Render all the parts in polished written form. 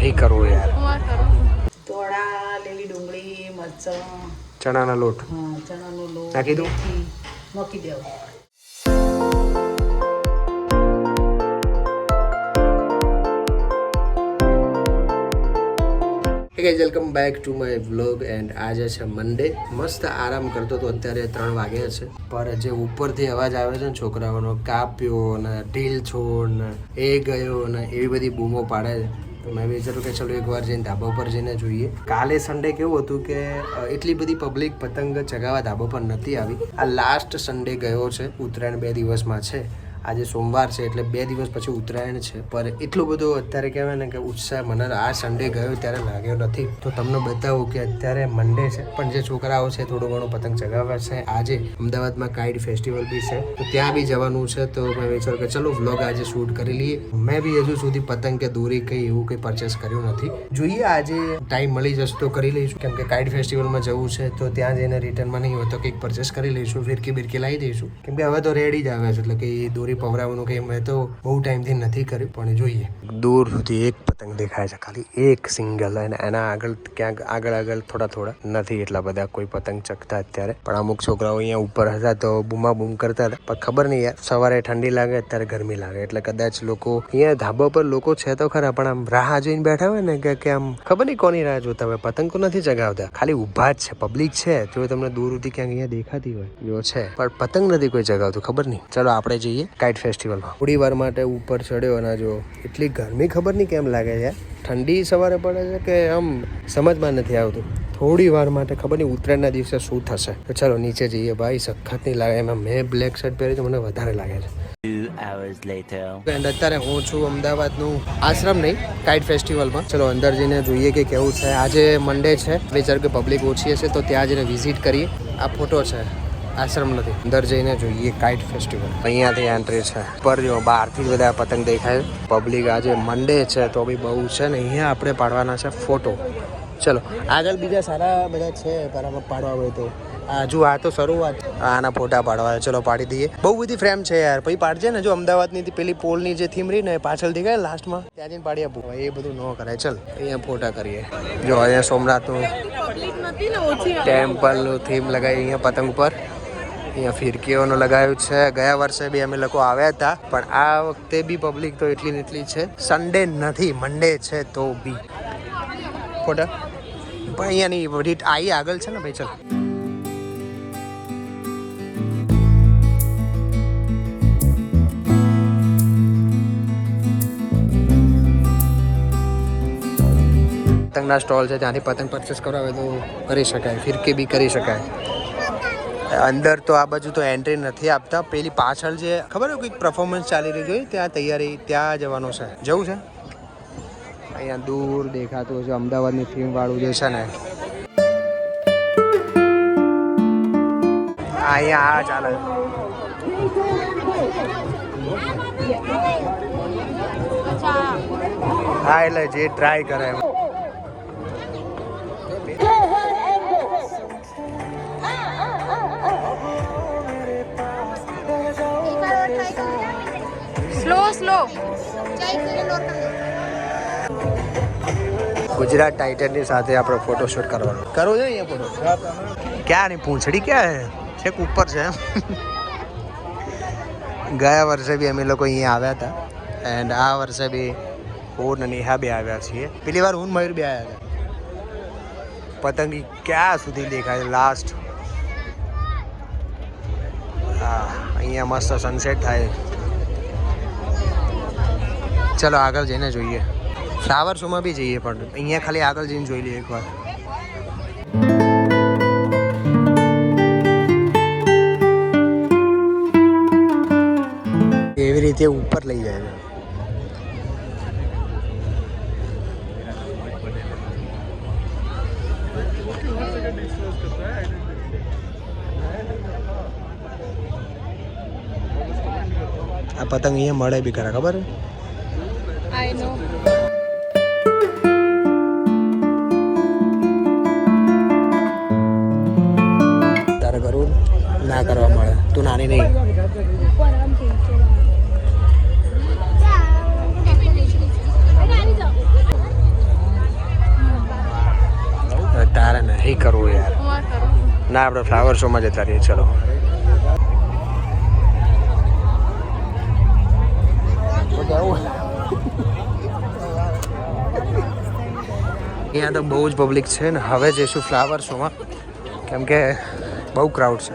નહીં કરવું યાર. તોડા લીલી ડુંગળી મરચાં ચણાનો લોટ ચણાનો લોટ નાખી દઉં, મૂકી દેવો. Welcome back to my vlog. And આજે છે મંડે. મસ્ત આરામ કરતો તો, અત્યારે 3 વાગ્યા છે. પર જે ઉપરથી અવાજ આવે છે ને છોકરાઓનો, કાપ્યો ને ઢીલ છોડ ને એ ગયો ને એવી બધી બૂમો પાડે છે. તો મેં વિચાર્યું કે ચલો એકવાર જઈને ધાબા પર જઈને જોઈએ. કાલે સન્ડે કેવું હતું કે એટલી બધી પબ્લિક પતંગ ચગાવવા ધાબા પર નથી આવી. આ લાસ્ટ સન્ડે ગયો છે, ઉત્તરાયણ 2 દિવસમાં છે. આજે સોમવાર છે એટલે 2 દિવસ પછી ઉત્તરાયણ છે. પર એટલો બધો અત્યારે કહેવાય ને કે ઉત્સાહ મને આ સન્ડે ગયો ત્યારે લાગ્યો નથી. તો તમને બતાવું કે અત્યારે મંડે છે, પણ જે છોકરાઓ છે થોડું ઘણું પતંગ ચગાવે છે. આજે અમદાવાદમાં કાઇટ ફેસ્ટિવલ બી છે, તો ત્યાં બી જવાનું છે. તો મેં વિચાર્યું કે ચલો વ્લોગ આજે શૂટ કરી લઈએ. મેં બી હજુ સુધી પતંગ કે દોરી કંઈ એવું કંઈ પરચેસ કર્યું નથી. જોઈએ આજે ટાઈમ મળી જશે તો કરી લઈશું, કેમ કે કાઇટ ફેસ્ટિવલમાં જવું છે તો ત્યાં જઈને રિટર્નમાં નહીં હોય તો કંઈક પરચેસ કરી લઈશું. ફિરકી બિરકી લાવી દઈશું, કેમ કે હવે તો રેડી જ આવે છે. એટલે કે દોરી પવરાવાનું કંઈ મેં તો બહુ ટાઈમથી નથી કર્યું, પણ જોઈએ. દૂર સુધી એક પતંગ દેખાય છે, ખાલી એક સિંગલ. અને એના આગળ ક્યાંક આગળ થોડા નથી એટલા બધા કોઈ પતંગ ચકતા અત્યારે. પણ અમુક છોકરાઓ અહીંયા ઉપર હતા તો બૂમા બૂમ કરતા હતા. પણ ખબર નહીં યાર, સવારે ઠંડી લાગે, અત્યારે ગરમી લાગે. એટલે કદાચ લોકો અહીંયા ધાબા પર લોકો છે તો ખરા, પણ આમ રાહ જોઈને બેઠા હોય ને કે આમ ખબર નહીં કોની રાહ જોતા હોય. પતંગ તો નથી ચગાવતા, ખાલી ઊભા જ છે. પબ્લિક છે જો તમને દૂરથી ક્યાંક અહીંયા દેખાતી હોય જો છે, પણ પતંગ નથી કોઈ ચગાવતું. ખબર નહીં, ચલો આપણે જઈએ કાઇટ ફેસ્ટિવલમાં. થોડી વાર માટે ઉપર ચડ્યો અને જો એટલી ગરમી ખબર નહીં કેમ લાગે છે. ઠંડી સવારે પડે છે કે આમ સમજમાં નથી આવતું. થોડી વાર માટે ખબર નહીં ઉત્તરાયણના દિવસે શું થશે. તો ચાલો નીચે જઈએ. ભાઈ સખત નહીં લાગે. એમાં મેં બ્લેક શર્ટ પહેરી તો મને વધારે લાગે છે. 2 hours later. એન્ડ અત્યારે હું છું અમદાવાદનું આશ્રમ નહીં, કાઇટ ફેસ્ટિવલમાં. ચલો અંદર જઈને જોઈએ કે કેવું છે. આજે મંડે છે, વિચાર કે પબ્લિક ઓછી હશે તો ત્યાં જઈને વિઝિટ કરીએ. આ ફોટો છે, આશ્રમ નથી. અંદર જઈને જોઈએ કાઇટ ફેસ્ટિવલ. અહીંયાથી એન્ટ્રી છે. પર જો બહારથી જ બધા પતંગ દેખાય. પબ્લિક આજે મંડે છે તો બી બહુ છે ને. અહીંયા આપણે પાડવાના છે ફોટો. ચલો આગળ બીજા સારા બધા છે બરાબર પાડવા હોય તો. હજુ આ તો શરૂઆત. આના ફોટા પાડવા, ચલો પાડી દઈએ. બહુ બધી ફ્રેમ છે યાર. પછી પાડજે ને. જો અમદાવાદની પેલી પોલની જે થીમ રહી ને પાછળ દેખાય લાસ્ટમાં, ત્યાં જઈને પાડી આપું. એ બધું ન કરાય. ચલ અહીંયા ફોટા કરીએ. જો અહીંયા સોમનાથનું ટેમ્પલનું થીમ લગાવી અહીંયા પતંગ પર. અહીંયા ફિરકીઓનું લગાવ્યું છે. ગયા વર્ષે બી અમે લોકો આવ્યા હતા, પણ આ વખતે બી પબ્લિક તો એટલી ને એટલી છે. સન્ડે નથી, મંડે છે તો બી ફોટા. પણ અહીંયાની બધી આઈ આગળ છે ને ભાઈ. ચાલ પતંગના સ્ટોલ છે, ત્યાંથી પતંગ પરચેસ કરાવે તો કરી શકાય. ફિરકી બી કરી શકાય. અંદર તો આ બાજુ તો એન્ટ્રી નથી આપતા. પેલી પાછળ જે ખબર હોય કંઈક પરફોર્મન્સ ચાલી રહી હોય ત્યાં તૈયારી, ત્યાં જવાનું છે. જવું છે. અહીંયા દૂર દેખાતું છે અમદાવાદની થીમ વાળું જે છે ને. અહીંયા આ ચાલે. હા એટલે જે ટ્રાય કરે એમ. સ્લો ગુજરાત ટાઇટનની સાથે આપણે ફોટોશૂટ કરવાનો. કરવો છે અહીંયા ફોટો. ક્યાં નહીં, પૂંછડી ક્યાં છે ઉપર છે. ગયા વર્ષે બી અમે લોકો અહીંયા આવ્યા હતા. એન્ડ આ વર્ષે બી હું અને નેહા બી આવ્યા છીએ. પેલી વાર હું મયુર બી આવ્યા હતા. પતંગી ક્યાં સુધી દેખાય લાસ્ટ. હા અહીંયા મસ્ત સનસેટ થાય. ચલો આગળ જઈને જોઈએ. ફ્લાવર શોમાં બી જઈએ, પણ અહીંયા ખાલી આગળ જઈને જોઈ લઈએ એકવાર. એવી રીતે ઉપર લઈ જાય છે. આ પતંગ અહીંયા મળે બી ખરા, ખબર આઈ નો. તારે કરવું ના કરવા મળે. તું નાની નહીં. નહીં કરવું યાર. ના આપણે ફ્લાવર શોમાં જતા રહીએ. ચલો અહીંયા તો બહુ જ પબ્લિક છે ને. હવે જઈશું ફ્લાવર શોમાં કેમ કે બહુ ક્રાઉડ છે.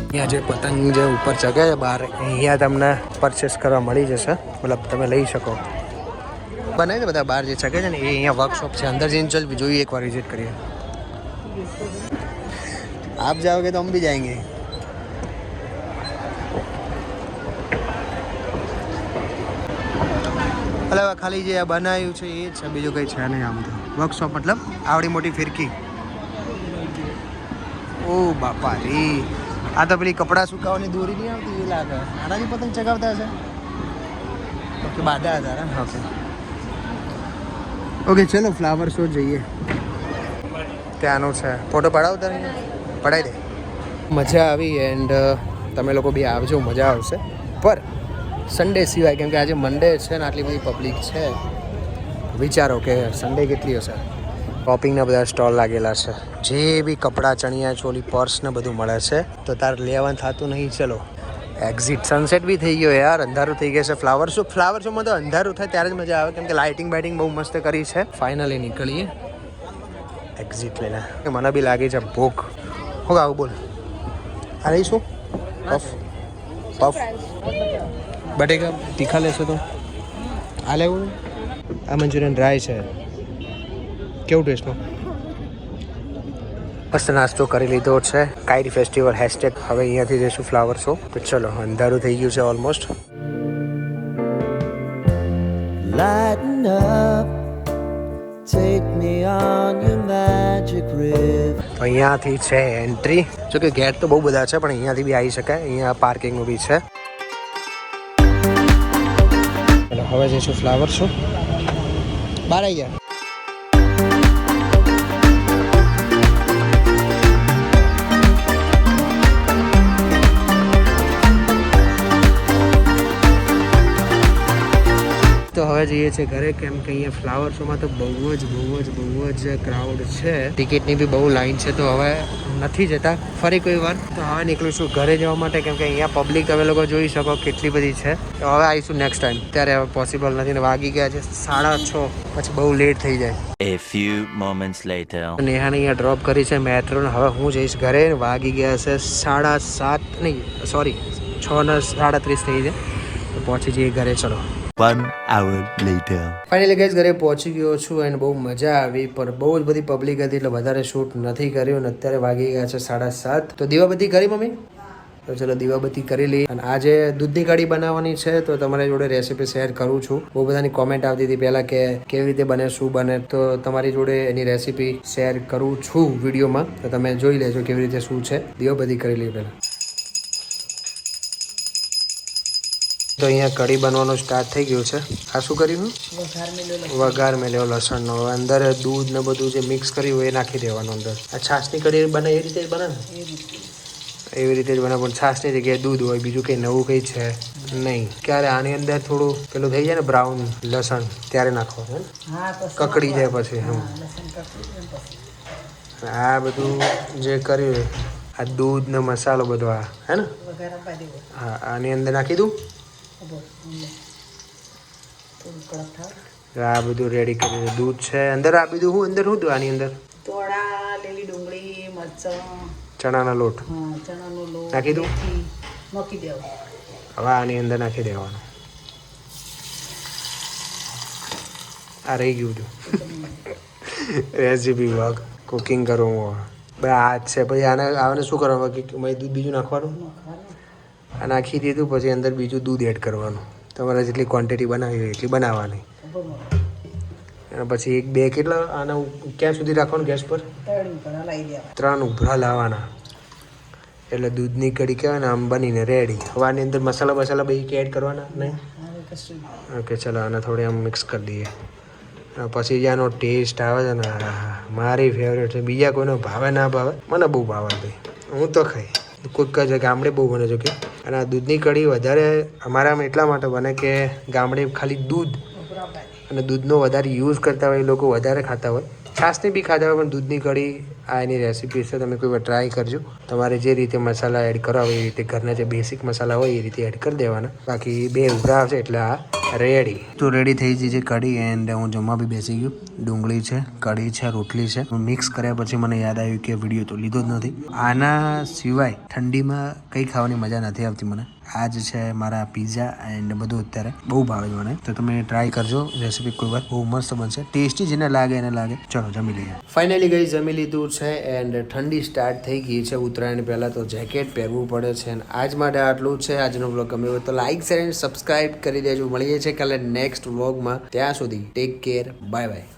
અહીંયા જે પતંગ જે ઉપર ચગે છે બહાર, અહીંયા તમને પરચેસ કરવા મળી જશે, મતલબ તમે લઈ શકો. બનાવી ને બધા બહાર જે ચગે છે ને એ અહીંયા વર્કશોપ છે. અંદર જઈને ચલ જોઈએ, એકવાર વિઝિટ કરીએ. આપ જાઓગે તો હમ ભી જાएंगे. એટલે ખાલી જે બનાવ્યું છે એ જ છે, બીજું કંઈ છે નહીં. આમ તો વર્કશોપ મતલબ આવડી મોટી ફિરકી. ઓ બાપા રે, આ તો પેલી કપડાં સુકાવાની દોરી નહીં આવતી એ લાગે. આનાથી પતંગ ચગાવતા હશે. ઓકે, બાધા હતા. ઓકે ઓકે, ચલો ફ્લાવર શો જઈએ. ત્યાંનું છે, ફોટો પડાવતા નહીં? પડાવી દે. મજા આવી એન્ડ તમે લોકો બી આવજો, મજા આવશે. પર સન્ડે સિવાય, કેમ કે આજે મંડે છે ને આટલી બધી પબ્લિક છે. વિચારો કે સન્ડે કેટલી હશે. શોપિંગના બધા સ્ટોલ લાગેલા છે. જે બી કપડાં, ચણિયા ચોલી, પર્સ ને બધું મળે છે. તો તાર લેવાનું થતું નહીં. ચલો એક્ઝિટ. સનસેટ બી થઈ ગયો યાર, અંધારું થઈ ગયા છે. ફ્લાવર શોમાં તો અંધારું થાય ત્યારે જ મજા આવે, કેમ કે લાઇટિંગ બાઇટિંગ બહુ મસ્ત કરી છે. ફાઇનલી નીકળીએ એક્ઝિટ લઈને. મને બી લાગી છે ભૂખ. હું આવું બોલ. આ રહી શું પફ પફ બટેકા તીખા લેશો તો આ લેવું. આ મંચુરિયન ડ્રાય છે. કેવું ટેસ્ટમાં? મસ્ત નાસ્તો કરી લીધો છે. Kite festival hashtag. હવે અહીંયાથી જઈશું ફ્લાવર શો. તો ચલો, અંધારું થઈ ગયું છે almost. Lighten up, take me on your magic river. તો અહીંયાથી છે એન્ટ્રી. જો કે ગેટ તો બહુ બધા છે પણ અહીંયાથી બી આવી શકાય. અહીંયા પાર્કિંગનું બી છે. ચલો હવે જઈશું ફ્લાવર શો. બહાર આવી ગયા. તો હવે જઈએ છીએ ઘરે, કેમ કે અહીંયા ફ્લાવર શોમાં તો બહુ જ ક્રાઉડ છે. ટિકિટની બી બહુ લાઈન છે. તો હવે નથી જતા, ફરી કોઈ વાર. તો હવે નીકળીશું ઘરે જવા માટે, કેમ કે અહીંયા પબ્લિક તમે લોકો જોઈ શકો કેટલી બધી છે. તો હવે આવીશું નેક્સ્ટ ટાઈમ. ત્યારે હવે પોસિબલ નથી ને વાગી ગયા છે 6:30. પછી બહુ લેટ થઈ જાય. A few moments later. નેહાને અહીંયા ડ્રોપ કરી છે મેટ્રો. હવે હું જઈશ ઘરે. વાગી ગયા છે 7:30 નહીં, સોરી 6:37 થઈ છે. તો પહોંચી જઈએ ઘરે. ચલો 1 hour later. ફાઇનલી ગાઈસ ઘરે પહોંચી ગયો છું એન્ડ બહુ મજા આવી, પણ બહુ જ બધી પબ્લિક હતી એટલે વધારે શૂટ નથી કર્યું. અને અત્યારે વાગી ગયા છે 7:30. તો દીવાબત્તી કરી મમ્મી? તો ચલો દીવાબત્તી કરી લઈએ. અને આજે દૂધની કઢી બનાવવાની છે, તો તમારી જોડે રેસીપી શેર કરું છું. બહુ બધાની કોમેન્ટ આવતી હતી પહેલાં કે કેવી રીતે બને, શું બને. તો તમારી જોડે એની રેસીપી શેર કરું છું વિડીયોમાં. તો તમે જોઈ લેજો કેવી રીતે શું છે. દીવાબત્તી કરી લઈએ પહેલાં. તો અહીંયા કઢી બનવાનું સ્ટાર્ટ થઈ ગયું છે. આ શું કર્યું? વઘાર મેલ્યો લસણનો. અંદર દૂધ ને બધું જે મિક્સ કર્યું એ નાખી દેવાનું અંદર. આ છાશની કઢી બને એ રીતે જ બને ને? એવી રીતે જ બને, પણ છાશની જગ્યાએ દૂધ હોય. બીજું કંઈ નવું કંઈ છે નહીં. ક્યારે આની અંદર થોડું પેલું થઈ જાય ને બ્રાઉન લસણ, ત્યારે નાખવાનું ને, કકડી જાય પછી. આ બધું જે કર્યું આ દૂધ ને મસાલો બધો આ હે ને, હા આની અંદર નાખી દઉં. આ બધું રેડી કરી. દૂધ છે અંદર. આ બધું હું અંદર શું આની અંદર? તોડા, લીલી ડુંગળી, મરચાં, ચણાનો લોટ ચણાનો લોટ નાખી દઉં. મૂકી દેવું. હવે આની અંદર નાખી દેવાનું. આ રહી ગયું હતું રેસીપી વર્ક. કુકિંગ કરું હું. ભાઈ આ જ છે. પછી આને શું કરવાનું? દૂધ બીજું નાખવાનું. આ નાખી દીધું પછી અંદર બીજું દૂધ એડ કરવાનું. તમારે જેટલી ક્વોન્ટિટી બનાવી હોય એટલી બનાવવાની. અને પછી 1-2 કેટલા આના ક્યાં સુધી રાખવાનું ગેસ પર? 3 ઉભરા લાવવાના. એટલે દૂધની કઢી કહેવાય ને આમ બનીને રેડી. હવે આની અંદર મસાલા બધી એડ કરવાના નહીં? ઓકે ચલો આને થોડી આમ મિક્સ કરી દઈએ. પછી જે આનો ટેસ્ટ આવે છે ને, મારી ફેવરેટ છે. બીજા કોઈનો ભાવે ના ભાવે, મને બહુ ભાવે ભાઈ. હું તો ખાઈ. કોઈક જ ગામડે બહુ બને છે કે. અને આ દૂધની કઢી વધારે અમારામાં એટલા માટે બને કે ગામડે ખાલી દૂધ અને દૂધનો વધારે યુઝ કરતા હોય એ લોકો વધારે ખાતા હોય. છાશની બી ખાતા હોય પણ દૂધની કઢી આ એની રેસીપી છે. તમે કોઈ વાર ટ્રાય કરજો. તમારે જે રીતે મસાલા એડ કરવા હોય એ રીતે ઘરના જે બેસિક મસાલા હોય એ રીતે એડ કરી દેવાના. બાકી 2 ઉભરા આવશે એટલે આ રેડી. તો રેડી થઈ ગઈ છે કઢી એન્ડ હું જમવા બી બેસી ગયો. ડુંગળી છે, કઢી છે, રોટલી છે. મિક્સ કર્યા પછી મને યાદ આવ્યું કે વિડીયો તો લીધો જ નથી. આના સિવાય ઠંડીમાં કંઈ ખાવાની મજા નથી આવતી મને. આ જ છે મારા પીઝા એન્ડ બધું અત્યારે બહુ ભાવે મને. તો તમે ટ્રાય કરજો રેસીપી કોઈ વાર. બહુ મસ્ત બનશે. ટેસ્ટી જેને લાગે એને લાગે. ચલો જમી લઈએ. ફાઇનલી ગઈ જમી લીધું છે એન્ડ ઠંડી સ્ટાર્ટ થઈ ગઈ છે. ઉત્તરાયણ પહેલાં તો જેકેટ પહેરવું પડે છે. અને આજ માટે આટલું છે. આજનો વ્લોગ ગમ્યો હોય તો લાઇક શેર એન્ડ સબસ્ક્રાઇબ કરી દેજો. મળીએ છીએ કાલે નેક્સ્ટ વ્લોગમાં. ત્યાં સુધી ટેક કેર. Bye bye.